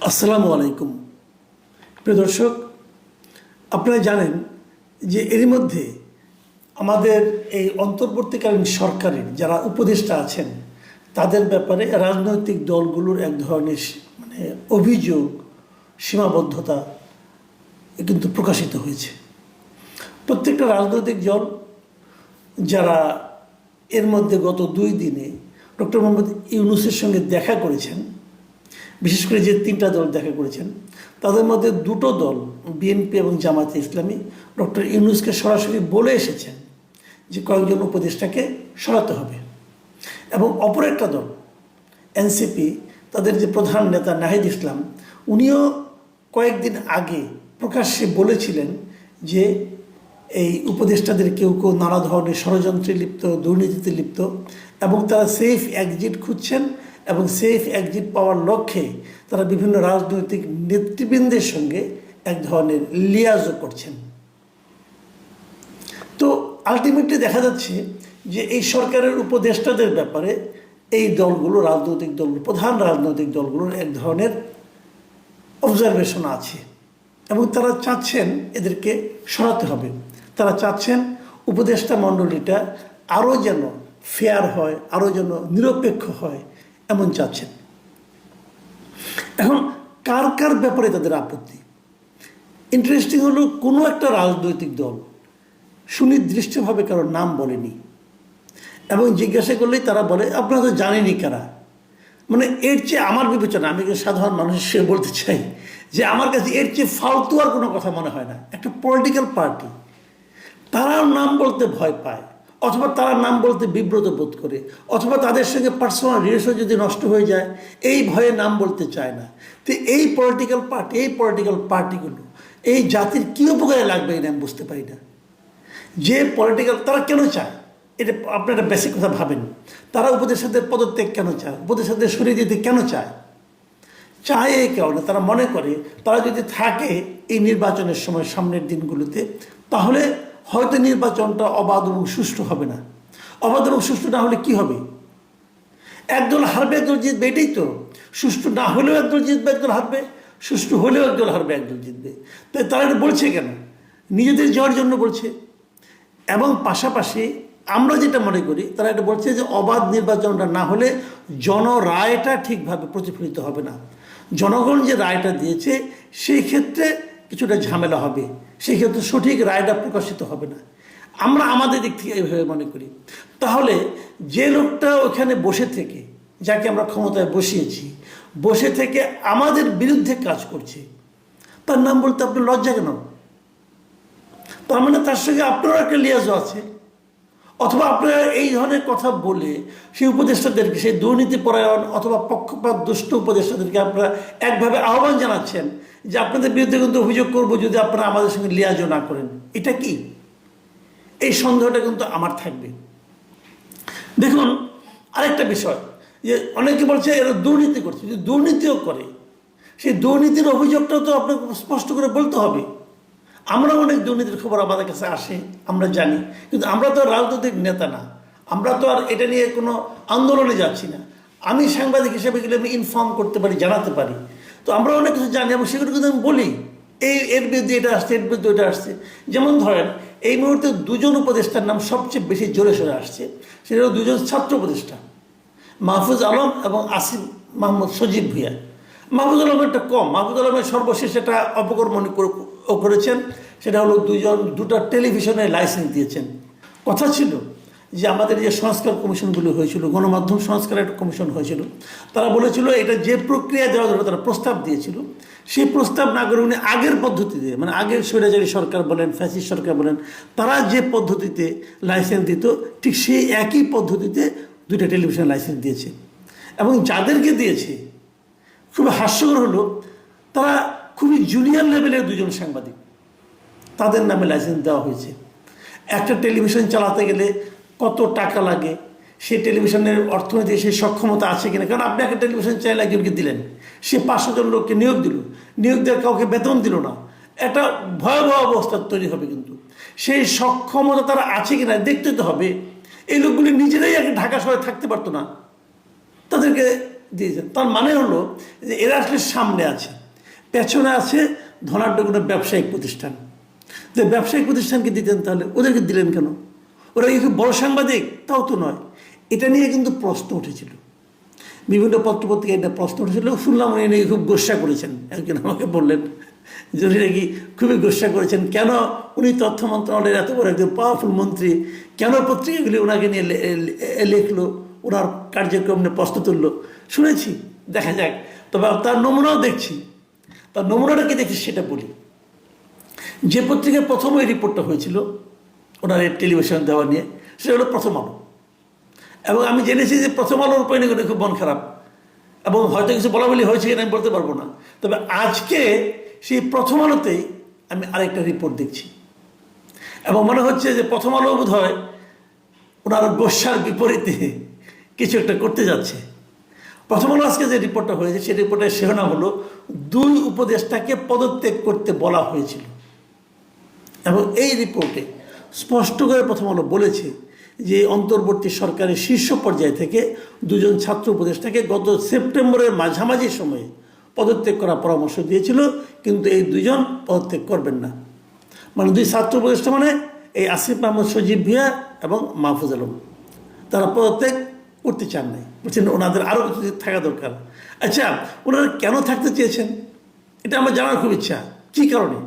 আসসালামু আলাইকুম। প্রিয় দর্শক, আপনারা জানেন যে এর মধ্যে আমাদের এই অন্তর্বর্তীকালীন সরকারের যারা উপদেষ্টা আছেন তাদের ব্যাপারে রাজনৈতিক দলগুলোর এক ধরনের অভিযোগ, সীমাবদ্ধতা কিন্তু প্রকাশিত হয়েছে। প্রত্যেকটা রাজনৈতিক দল যারা এর মধ্যে গত 2 দিনে ডক্টর মোহাম্মদ ইউনূসের সঙ্গে দেখা করেছেন, বিশেষ করে যে 3টা দল দেখা করেছেন তাদের মধ্যে 2টো দল বিএনপি এবং জামায়াতে ইসলামী ডক্টর ইউনূসকে সরাসরি বলে এসেছেন যে কয়েকজন উপদেষ্টাকে সরাতে হবে। এবং অপর একটা দল এনসিপি, তাদের যে প্রধান নেতা নাহিদ ইসলাম, উনিও কয়েকদিন আগে প্রকাশ্যে বলেছিলেন যে এই উপদেষ্টাদের কেউ কেউ নানা ধরনের ষড়যন্ত্রে লিপ্ত, দুর্নীতিতে লিপ্ত, এবং তারা সেফ এক্সিট খুঁজছেন এবং সেফ এক্সিট পাওয়ার লক্ষ্যে তারা বিভিন্ন রাজনৈতিক নেতৃবৃন্দের সঙ্গে এক ধরনের লিয়াজও করছেন। তো আলটিমেটলি দেখা যাচ্ছে যে এই সরকারের উপদেষ্টাদের ব্যাপারে এই দলগুলো, রাজনৈতিক দলগুলো, প্রধান রাজনৈতিক দলগুলোর এক ধরনের অবজারভেশন আছে এবং তারা চাচ্ছেন এদেরকে সরাতে হবে। তারা চাচ্ছেন উপদেষ্টা মণ্ডলীটা আরও যেন ফেয়ার হয়, আরও যেন নিরপেক্ষ হয়, এমন চাচ্ছেন। এখন কার কার ব্যাপারে তাদের আপত্তি? ইন্টারেস্টিং হলো, কোনো একটা রাজনৈতিক দল সুনির্দিষ্টভাবে কারোর নাম বলেনি এবং জিজ্ঞাসা করলেই তারা বলে আপনারা তো জানেনই কারা। এর চেয়ে আমার বিবেচনা, আমি সাধারণ মানুষ হিসেবে বলতে চাই যে আমার কাছে এর চেয়ে ফালতু আর কোনো কথা মনে হয় না। একটা পলিটিক্যাল পার্টি, তারাও নাম বলতে ভয় পায়, অথবা তারা নাম বলতে বিব্রত বোধ করে, অথবা তাদের সঙ্গে পার্সোনাল রিলেশন যদি নষ্ট হয়ে যায় এই ভয়ে নাম বলতে চায় না। তো এই পলিটিক্যাল পার্টিগুলো এই জাতির কী উপকারে লাগবে এটা আমি বুঝতে পারি না। যে পলিটিক্যাল, তারা কেন চায় এটা আপনারা বেসিক কথা ভাবেন। তারা উপদেষ্টাদের পদত্যাগ কেন চায়, উপদেষ্টাদের সরিয়ে দিতে কেন চায়? চায় এই কারণে তারা মনে করে তারা যদি থাকে এই নির্বাচনের সময় সামনের দিনগুলোতে, তাহলে হয়তো নির্বাচনটা অবাধ এবং সুষ্ঠু হবে না। অবাধ এবং সুষ্ঠু না হলে কি হবে? একদল হারবে, একদল জিতবে, এটাই তো। সুষ্ঠু না হলেও একদল জিতবে, একদল হারবে, সুষ্ঠু হলেও একদল হারবে, একদল জিতবে। তাই তারা এটা বলছে কেন? নিজেদের যাওয়ার জন্য বলছে। এবং পাশাপাশি আমরা যেটা মনে করি, তারা এটা বলছে যে অবাধ নির্বাচনটা না হলে জনরায়টা ঠিকভাবে প্রতিফলিত হবে না। জনগণ যে রায়টা দিয়েছে সেই ক্ষেত্রে কিছুটা ঝামেলা হবে, সেই ক্ষেত্রে সঠিক রায়টা প্রকাশিত হবে না। আমরা আমাদের দিক থেকে এইভাবে মনে করি। তাহলে যে লোকটা ওখানে বসে থেকে, যাকে আমরা ক্ষমতায় বসিয়েছি, বসে থেকে আমাদের বিরুদ্ধে কাজ করছে, তার নাম বলতে আপনার লজ্জা কেন? তার মানে তার সঙ্গে আপনারও একটা লিয়াজও আছে। অথবা আপনারা এই ধরনের কথা বলে সেই উপদেষ্টাদেরকে, সেই দুর্নীতিপরায়ণ অথবা পক্ষপাত দুষ্ট উপদেষ্টাদেরকে আপনারা একভাবে আহ্বান জানাচ্ছেন যে আপনাদের বিরুদ্ধে কিন্তু অভিযোগ করবো যদি আপনারা আমাদের সঙ্গে লিয়াজও না করেন। এটা কি? এই সন্দেহটা কিন্তু আমার থাকবে। দেখুন, আরেকটা বিষয়, যে অনেকে বলছে এরা দুর্নীতি করছে। যদি দুর্নীতিও করে, সেই দুর্নীতির অভিযোগটাও তো আপনাকে স্পষ্ট করে বলতে হবে। আমরা অনেক দুর্নীতির খবর আমাদের কাছে আসে, আমরা জানি, কিন্তু আমরা তো রাজনৈতিক নেতা না, আমরা তো আর এটা নিয়ে কোনো আন্দোলনে যাচ্ছি না। আমি সাংবাদিক হিসেবে গেলে আমি ইনফর্ম করতে পারি, জানাতে পারি। তো আমরা অনেক কিছু জানি এবং সেগুলো কিন্তু আমি বলি, এর বিরুদ্ধে এটা আসছে, এর বিরুদ্ধে ওইটা আসছে। যেমন ধরেন, এই মুহূর্তে 2জন উপদেষ্টার নাম সবচেয়ে বেশি জোরে সোরে আসছে। সেটা হলো 2জন ছাত্র উপদেষ্টা, মাহফুজ আলম এবং আসিফ মাহমুদ সজীব ভুঁইয়া। মাহফুজ আলমেরটা কম। মাহফুজ আলমের সর্বশেষ একটা অপকর্ম করেছেন, সেটা হলো 2টা টেলিভিশনের লাইসেন্স দিয়েছেন। কথা ছিল যে আমাদের যে সংস্কার কমিশনগুলো হয়েছিল, গণমাধ্যম সংস্কার একটা কমিশন হয়েছিল, তারা বলেছিল এটা যে প্রক্রিয়া দেওয়া ধরে তারা প্রস্তাব দিয়েছিল, সেই প্রস্তাব না করে উনি আগের পদ্ধতিতে, আগের স্বৈরাচারী সরকার বলেন, ফ্যাসিস্ট সরকার বলেন, তারা যে পদ্ধতিতে লাইসেন্স দিত ঠিক সেই একই পদ্ধতিতে 2টা টেলিভিশন লাইসেন্স দিয়েছে। এবং যাদেরকে দিয়েছে, খুবই হাস্যকর হলো, তারা খুবই জুনিয়র লেভেলের 2জন সাংবাদিক, তাদের নামে লাইসেন্স দেওয়া হয়েছে। একটা টেলিভিশন চালাতে গেলে কত টাকা লাগে, সেই টেলিভিশনের অর্থনৈতিক সেই সক্ষমতা আছে কিনা। কারণ আপনি একটা টেলিভিশন চাইলে একজনকে দিলেন, সে 500 জন লোককে নিয়োগ দিল, নিয়োগ দেওয়ার কাউকে বেতন দিল না, একটা ভয়াবহ অবস্থা তৈরি হবে। কিন্তু সেই সক্ষমতা তারা আছে কিনা দেখতে তো হবে। এই লোকগুলি নিজেরাই আগে ঢাকা শহরে থাকতে পারতো না, তাদেরকে দিয়েছেন। তার মানে হলো যে এরা আসলে সামনে আছে, পেছনে আছে ধনাঢ্য কোনো ব্যবসায়িক প্রতিষ্ঠান। যে ব্যবসায়িক প্রতিষ্ঠানকে দিতেন তাহলে ওদেরকে দিলেন কেন? ওরা কি খুব বড় সাংবাদিক? তাও তো নয়। এটা নিয়ে কিন্তু প্রশ্ন উঠেছিল, বিভিন্ন পত্রপত্রিকায় এটা প্রশ্ন উঠেছিল। শুনলাম উনি নাকি খুব গোস্বা করেছেন, একজন আমাকে বললেন যে উনি নাকি খুবই গোস্বা করেছেন। কেন উনি তথ্য মন্ত্রণালয়ের এত বড় একজন পাওয়ারফুল মন্ত্রী, কেন পত্রিকাগুলি ওনাকে নিয়ে লিখলো, ওনার কার্যক্রম নিয়ে প্রশ্ন তুললো? শুনেছি, দেখা যাক। তবে তার নমুনাও দেখছি। তার নমুনাটা কি দেখছি সেটা বলি। যে পত্রিকায় প্রথম এই রিপোর্টটা হয়েছিল ওনার টেলিভিশন দেওয়া নিয়ে, সেটা হলো প্রথম আলো। এবং আমি জেনেছি যে প্রথম আলোর উপরে নাকি খুব মন খারাপ, এবং হয়তো কিছু বলা বলি হয়েছে কিনা আমি বলতে পারবো না। তবে আজকে সেই প্রথম আলোতেই আমি আরেকটা রিপোর্ট দেখছি, এবং মনে হচ্ছে যে প্রথম আলো বোধ হয় ওনার গোস্বার বিপরীতে কিছু একটা করতে যাচ্ছে। প্রথম আলো আজকে যে রিপোর্টটা হয়েছে সেই রিপোর্টের শিরোনাম হলো 2 উপদেষ্টাকে পদত্যাগ করতে বলা হয়েছিল। এবং এই রিপোর্টে স্পষ্ট করে প্রথম আলো বলেছে যে অন্তর্বর্তী সরকারের শীর্ষ পর্যায় থেকে 2 জন ছাত্র উপদেষ্টাকে গত সেপ্টেম্বরের মাঝামাঝি সময়ে পদত্যাগ করার পরামর্শ দিয়েছিল, কিন্তু এই 2 জন পদত্যাগ করবেন না। মানে 2 ছাত্র উপদেষ্টা মানে এই আসিফ মাহমুদ সজীব ভুঁইয়া এবং মাহফুজ আলম, তারা পদত্যাগ করতে চান নাই, বলছেন ওনাদের আরও কিছু থাকা দরকার। আচ্ছা, ওনারা কেন থাকতে চেয়েছেন এটা আমার জানার খুব ইচ্ছা। কী কারণে?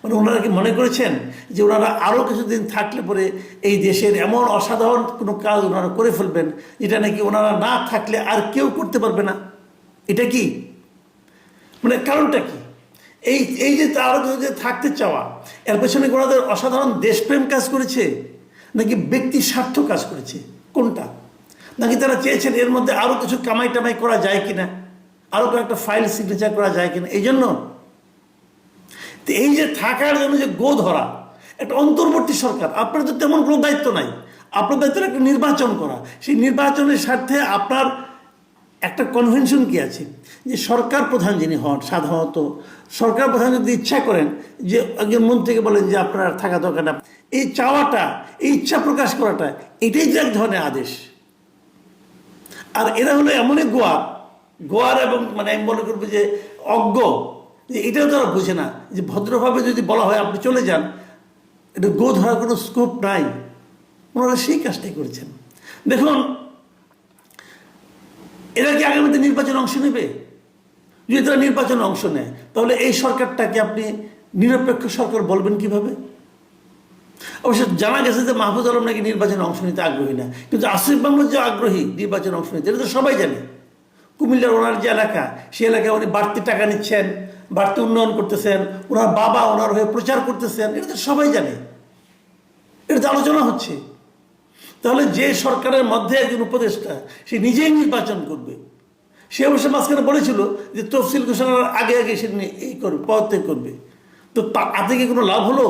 মানে ওনারা কি মনে করেছেন যে ওনারা আরও কিছুদিন থাকলে পরে এই দেশের এমন অসাধারণ কোনো কাজ ওনারা করে ফেলবেন যেটা নাকি ওনারা না থাকলে আর কেউ করতে পারবে না? এটা কি মানে কারণটা কি? এই যে আরও যে থাকতে চাওয়া, এর পেছনে ওনাদের অসাধারণ দেশপ্রেম কাজ করেছে নাকি ব্যক্তি স্বার্থ কাজ করেছে? কোনটা? নাকি তারা চেয়েছেন এর মধ্যে আরও কিছু কামাই টামাই করা যায় কিনা, আরও কয়েকটা ফাইল সিগনেচার করা যায় কিনা, এই জন্য? তো এই যে থাকার জন্য যে গো ধরা, একটা অন্তর্বর্তী সরকার, আপনার তো তেমন কোনো দায়িত্ব নাই। আপনার দায়িত্ব একটা নির্বাচন করা। সেই নির্বাচনের স্বার্থে আপনার একটা কনভেনশন কি আছে যে সরকার প্রধান যিনি হন, সাধারণত সরকার প্রধান যদি ইচ্ছা করেন যে একজন মন্ত্রীকে বলেন যে আপনার থাকা দরকার না, এই চাওয়াটা, এই ইচ্ছা প্রকাশ করাটা, এটাই যে এক ধরনের আদেশ। আর এরা হলো এমনই গোয়ার এবং মানে আমি মনে করবো যে অজ্ঞ, যে এটাও তারা বুঝে না যে ভদ্রভাবে যদি বলা হয় আপনি চলে যান, এটা গো ধরার কোনো স্কোপ নাই। ওনারা সেই কাজটাই করেছেন। দেখুন, এরা কি আগামীতে নির্বাচনে অংশ নেবে? যদি তারা নির্বাচনে অংশ নেয় তাহলে এই সরকারটাকে আপনি নিরপেক্ষ সরকার বলবেন কিভাবে? অবশ্য জানা গেছে যে মাহফুজ আলম নাকি নির্বাচনে অংশ নিতে আগ্রহী না, কিন্তু আসিফ মাহমুদ যে আগ্রহী নির্বাচনে অংশ নিতে, এটা তো সবাই জানে। কুমিল্লার ওনার যে এলাকা, সেই এলাকায় উনি বাড়তি টাকা নিচ্ছেন, বাড়তি উন্নয়ন করতেছেন, ওনার বাবা ওনার হয়ে প্রচার করতেছেন, এটা তো সবাই জানে, এটা তো আলোচনা হচ্ছে। তাহলে যে সরকারের মধ্যে একজন উপদেষ্টা সে নিজেই নির্বাচন করবে, সে অবশ্য মাঝখানে বলেছিল যে তফসিল ঘোষণার আগে আগে সে এই করবে, পদত্যাগ করবে। তো তাতে কি কোনো লাভ হলো?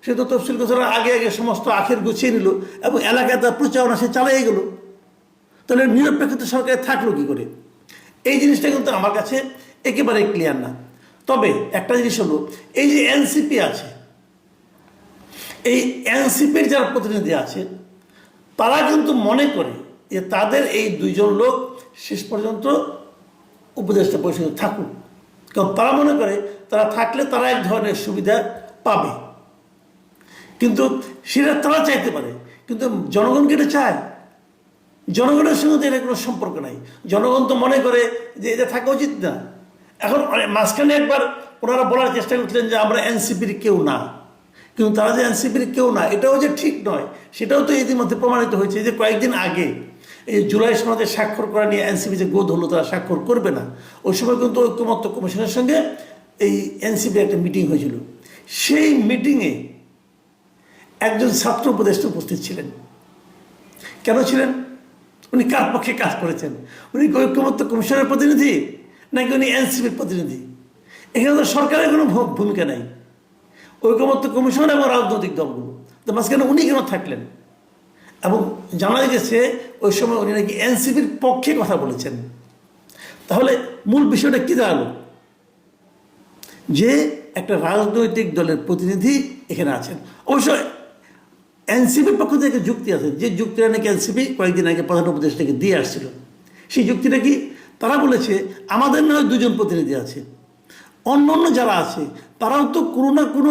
সে তো তফসিল ঘোষণার আগে আগে সমস্ত আখের গুছিয়ে নিল এবং এলাকায় তার প্রচারণা সে চালিয়ে গেল। তাহলে নিরপেক্ষতা সরকারে থাকলো কি করে? এই জিনিসটা কিন্তু আমার কাছে একেবারে ক্লিয়ার না। তবে একটা জিনিস হলো, এই যে এনসিপি আছে, এই এনসিপির যারা প্রতিনিধি আছে তারা কিন্তু মনে করে যে তাদের এই 2 জন লোক শেষ পর্যন্ত উপদেষ্টা পরিষদে থাকুক, কারণ তারা মনে করে তারা থাকলে তারা এক ধরনের সুবিধা পাবে। কিন্তু সেটা তারা চাইতে পারে, কিন্তু জনগণকে এটা চায়? জনগণের সঙ্গে তো এটা কোনো সম্পর্ক নাই। জনগণ তো মনে করে যে এটা থাকা উচিত না। এখন মাঝখানে একবার ওনারা বলার চেষ্টা করছিলেন যে আমরা এনসিপির কেউ না, কিন্তু তারা যে এনসিপির কেউ না এটাও যে ঠিক নয় সেটাও তো ইতিমধ্যে প্রমাণিত হয়েছে। যে কয়েকদিন আগে এই জুলাই সনদে স্বাক্ষর করা নিয়ে এনসিপি যে গোদ হলো তারা স্বাক্ষর করবে না, ওই সময় কিন্তু ঐক্যমত্য কমিশনের সঙ্গে এই এনসিপি একটা মিটিং হয়েছিল। সেই মিটিংয়ে একজন ছাত্র উপদেষ্টা উপস্থিত ছিলেন। কেন ছিলেন? উনি কার পক্ষে কাজ করেছেন? উনি ঐক্যমত্য কমিশনের প্রতিনিধি নাকি উনি এনসিপির প্রতিনিধি? এখানে তো সরকারের কোনো ভূমিকা নাই, ঐক্যমত্য কমিশন এবং রাজনৈতিক দলগুলো। তো মাঝখানে উনি কেন থাকলেন? এবং জানা গেছে ওই সময় উনি নাকি এনসিপির পক্ষে কথা বলেছেন। তাহলে মূল বিষয়টা কী দাঁড়ালো? যে একটা রাজনৈতিক দলের প্রতিনিধি এখানে আছেন। অবশ্য এনসিপির পক্ষ থেকে যুক্তি আছে, যে যুক্তিটা নাকি এনসিপি কয়েকদিন আগে প্রধান উপদেষ্টাকে দিয়ে আসছিল। সেই যুক্তিটা কি? তারা বলেছে আমাদের নয় দুজন প্রতিনিধি আছে, অন্য অন্য যারা আছে তারাও তো কোনো না কোনো